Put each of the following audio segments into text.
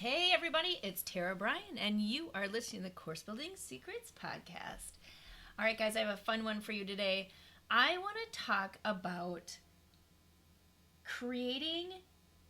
Hey everybody, it's Tara Bryan, and you are listening to the Course Building Secrets podcast. All right, guys, I have a fun one for you today. I want to talk about creating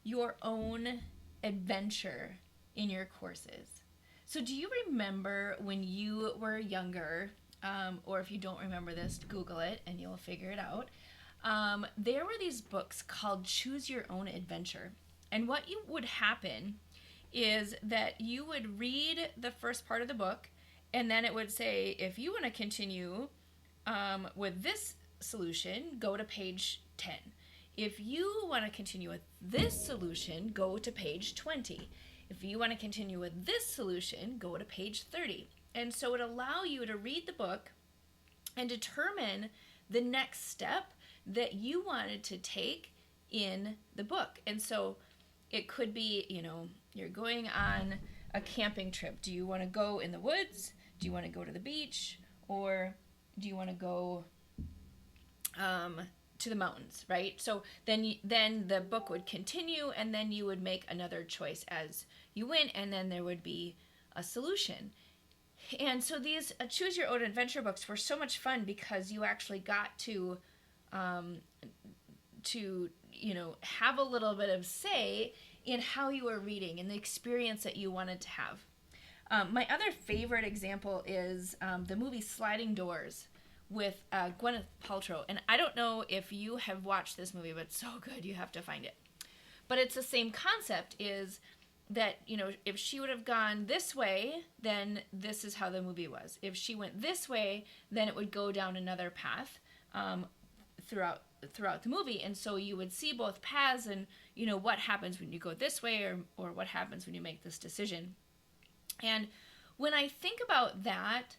your own adventure in your courses. So, do you remember when you were younger, or if you don't remember this, Google it and you'll figure it out? There were these books called Choose Your Own Adventure. And what you would happen is that you would read the first part of the book, and then it would say, if you want to continue with this solution, go to page 10. If you want to continue with this solution, go to page 20. If you want to continue with this solution, go to page 30. And so it allow you to read the book and determine the next step that you wanted to take in the book. And so it could be, you're going on a camping trip. Do you want to go in the woods? Do you want to go to the beach? Or do you want to go to the mountains, right? So then the book would continue, and then you would make another choice as you went, and then there would be a solution. And so these Choose Your Own Adventure books were so much fun because you actually got to have a little bit of say in how you were reading and the experience that you wanted to have. My other favorite example is the movie Sliding Doors with Gwyneth Paltrow. And I don't know if you have watched this movie, but it's so good, you have to find it. But it's the same concept, is that, if she would have gone this way, then this is how the movie was. If she went this way, then it would go down another path throughout the movie. And so you would see both paths and, what happens when you go this way, or what happens when you make this decision. And when I think about that,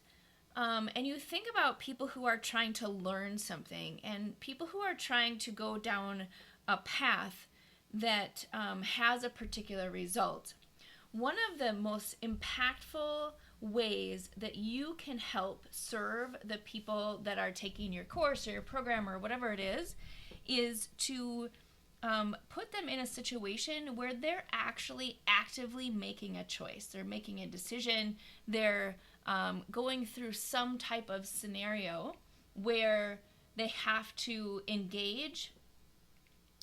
and you think about people who are trying to learn something and people who are trying to go down a path that has a particular result, one of the most impactful ways that you can help serve the people that are taking your course or your program or whatever it is to put them in a situation where they're actually actively making a choice. They're making a decision. They're going through some type of scenario where they have to engage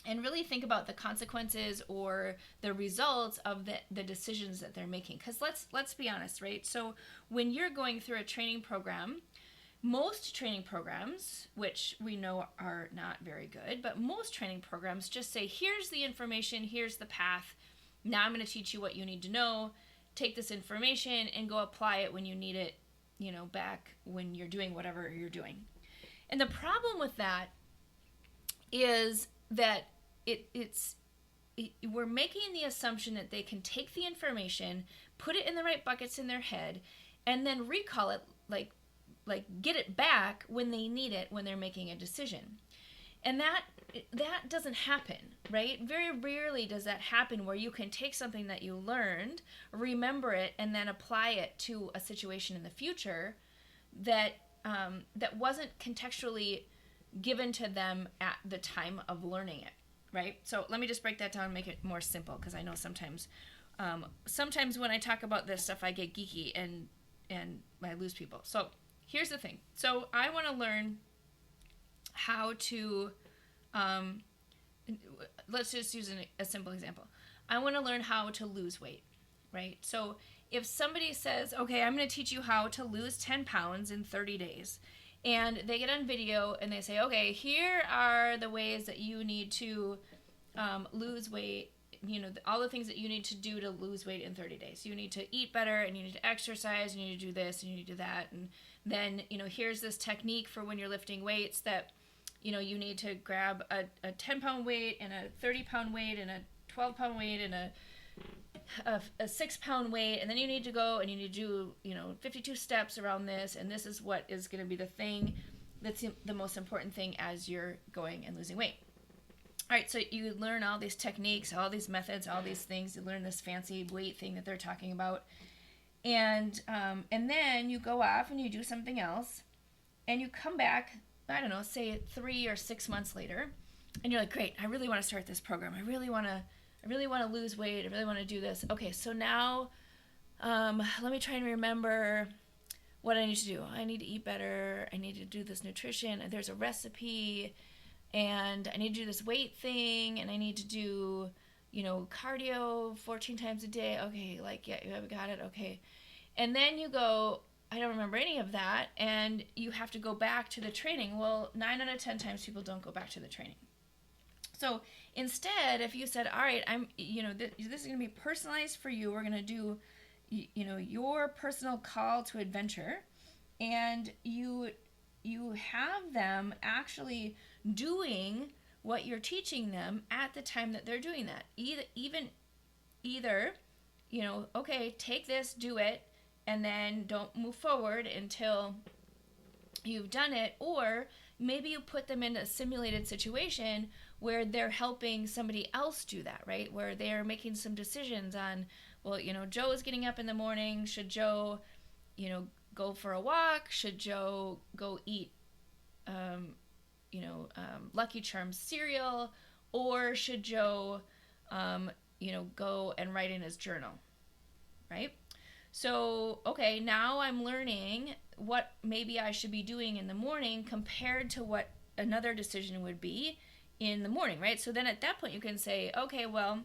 and really think about the consequences or the results of the decisions that they're making. Because let's be honest, right? So when you're going through a training program, most training programs, which we know are not very good, but most training programs just say, here's the information, here's the path. Now I'm going to teach you what you need to know. Take this information and go apply it when you need it, back when you're doing whatever you're doing. And the problem with that is that we're making the assumption that they can take the information, put it in the right buckets in their head, and then recall it, like get it back when they need it, when they're making a decision. And that doesn't happen, right? Very rarely does that happen, where you can take something that you learned, remember it, and then apply it to a situation in the future that wasn't contextually given to them at the time of learning it, right? So let me just break that down and make it more simple, because I know sometimes when I talk about this stuff, I get geeky and I lose people. So here's the thing. So I want to learn how to, let's just use a simple example. I want to learn how to lose weight, right? So if somebody says, okay, I'm going to teach you how to lose 10 pounds in 30 days, and they get on video and they say, okay, here are the ways that you need to lose weight, all the things that you need to do to lose weight in 30 days. You need to eat better, and you need to exercise, and you need to do this, and you need to do that. And then, here's this technique for when you're lifting weights that, you need to grab a 10-pound weight and a 30-pound weight and a 12-pound weight and a 6-pound weight, and then you need to go and you need to do 52 steps around this, and this is what is going to be the thing that's the most important thing as you're going and losing weight. All right, so you learn all these techniques, all these methods, all these things. You learn this fancy weight thing that they're talking about, and then you go off and you do something else, and you come back, I don't know, say 3 or 6 months later, and you're like, great, I really want to start this program. I really want I really want to lose weight. I really want to do this. Okay, so now let me try and remember what I need to do. I need to eat better. I need to do this nutrition. There's a recipe, and I need to do this weight thing, and I need to do, cardio 14 times a day. Okay, yeah, you have got it. Okay. And then you go, I don't remember any of that, and you have to go back to the training. Well, 9 out of 10 times people don't go back to the training. So instead, if you said, all right, this is going to be personalized for you. We're going to do, your personal call to adventure, and you have them actually doing what you're teaching them at the time that they're doing that. Either, okay, take this, do it, and then don't move forward until you've done it, or maybe you put them in a simulated situation where they're helping somebody else do that, right? Where they're making some decisions on, well, Joe is getting up in the morning. Should Joe, go for a walk? Should Joe go eat, Lucky Charms cereal? Or should Joe, go and write in his journal, right? So, okay, now I'm learning what maybe I should be doing in the morning compared to what another decision would be in the morning, right? So then at that point you can say, okay, well,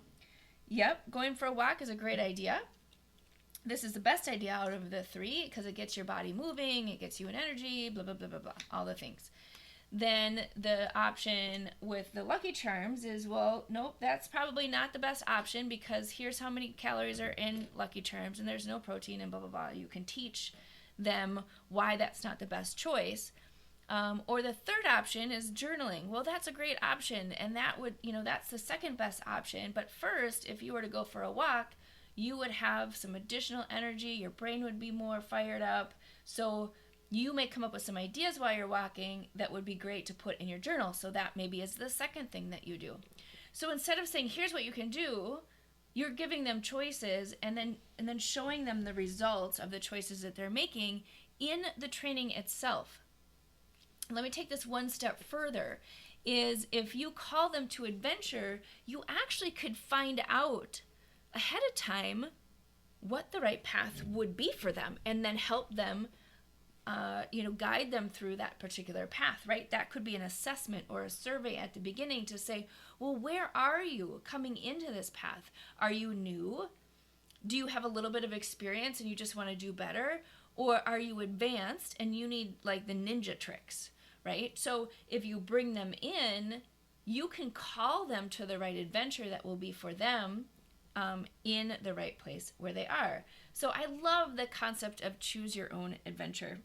yep, going for a walk is a great idea. This is the best idea out of the three because it gets your body moving, it gets you an energy, blah, blah, blah, blah, blah, all the things. Then the option with the Lucky Charms is, well, nope, that's probably not the best option because here's how many calories are in Lucky Charms and there's no protein and blah, blah, blah. You can teach them why that's not the best choice. Or the third option is journaling. Well, that's a great option, and that would, that's the second best option. But first, if you were to go for a walk, you would have some additional energy. Your brain would be more fired up. So you may come up with some ideas while you're walking that would be great to put in your journal. So that maybe is the second thing that you do. So instead of saying, here's what you can do, you're giving them choices and then showing them the results of the choices that they're making in the training itself. Let me take this one step further, is if you call them to adventure, you actually could find out ahead of time what the right path would be for them and then help them, guide them through that particular path, right? That could be an assessment or a survey at the beginning to say, well, where are you coming into this path? Are you new? Do you have a little bit of experience and you just want to do better? Or are you advanced and you need like the ninja tricks? Right? So if you bring them in, you can call them to the right adventure that will be for them in the right place where they are. So I love the concept of choose your own adventure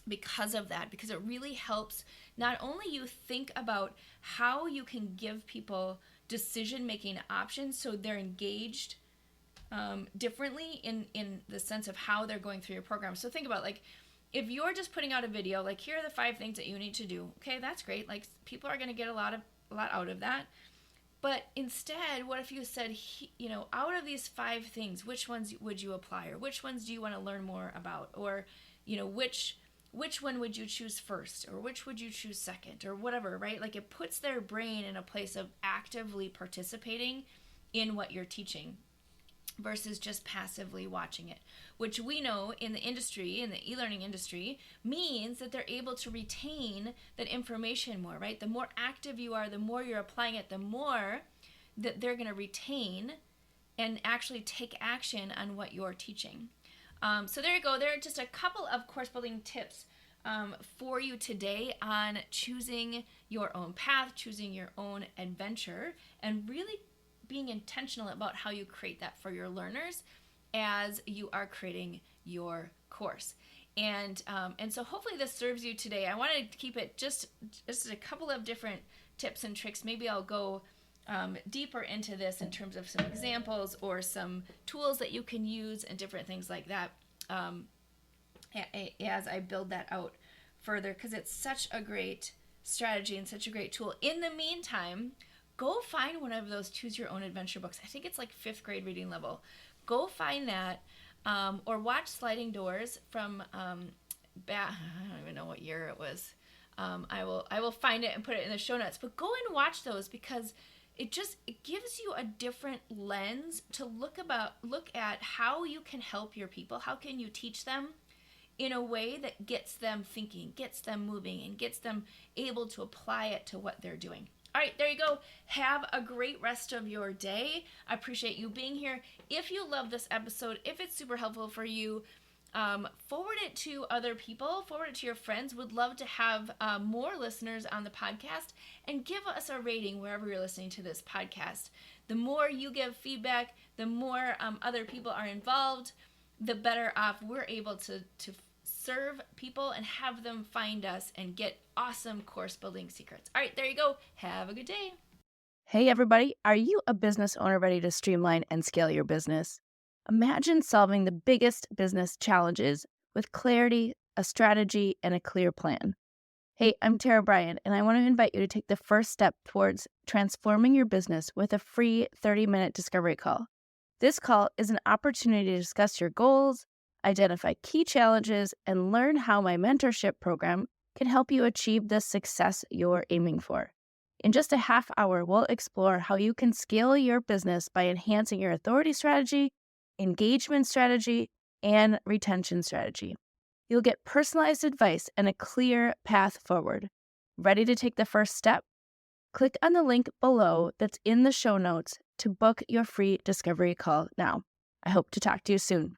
because of that, because it really helps not only you think about how you can give people decision-making options so they're engaged differently in the sense of how they're going through your program. So think about like, if you're just putting out a video, like here are the 5 things that you need to do. Okay, that's great. Like people are going to get a lot out of that. But instead, what if you said, out of these 5 things, which ones would you apply, or which ones do you want to learn more about, or which one would you choose first, or which would you choose second, or whatever, right? Like it puts their brain in a place of actively participating in what you're teaching versus just passively watching it, which we know in the industry, in the e-learning industry, means that they're able to retain that information more, right? The more active you are, the more you're applying it, the more that they're going to retain and actually take action on what you're teaching. So there you go. There are just a couple of course building tips for you today on choosing your own path, choosing your own adventure, and really being intentional about how you create that for your learners as you are creating your course. And so hopefully this serves you today. I wanted to keep it just a couple of different tips and tricks. Maybe I'll go deeper into this in terms of some examples or some tools that you can use and different things like that as I build that out further, because it's such a great strategy and such a great tool. In the meantime, go find one of those Choose Your Own Adventure books. I think it's like 5th grade reading level. Go find that, or watch Sliding Doors from I don't even know what year it was. I will find it and put it in the show notes. But go and watch those, because it gives you a different lens to look at how you can help your people. How can you teach them in a way that gets them thinking, gets them moving, and gets them able to apply it to what they're doing. All right, there you go. Have a great rest of your day. I appreciate you being here. If you love this episode, if it's super helpful for you, forward it to other people, forward it to your friends. Would love to have more listeners on the podcast, and give us a rating wherever you're listening to this podcast. The more you give feedback, the more other people are involved, the better off we're able to serve people and have them find us and get awesome course building secrets. All right, there you go. Have a good day. Hey everybody, are you a business owner ready to streamline and scale your business? Imagine solving the biggest business challenges with clarity, a strategy, and a clear plan. Hey, I'm Tara Bryan, and I want to invite you to take the first step towards transforming your business with a free 30-minute discovery call. This call is an opportunity to discuss your goals, identify key challenges, and learn how my mentorship program can help you achieve the success you're aiming for. In just a half hour, we'll explore how you can scale your business by enhancing your authority strategy, engagement strategy, and retention strategy. You'll get personalized advice and a clear path forward. Ready to take the first step? Click on the link below that's in the show notes to book your free discovery call now. I hope to talk to you soon.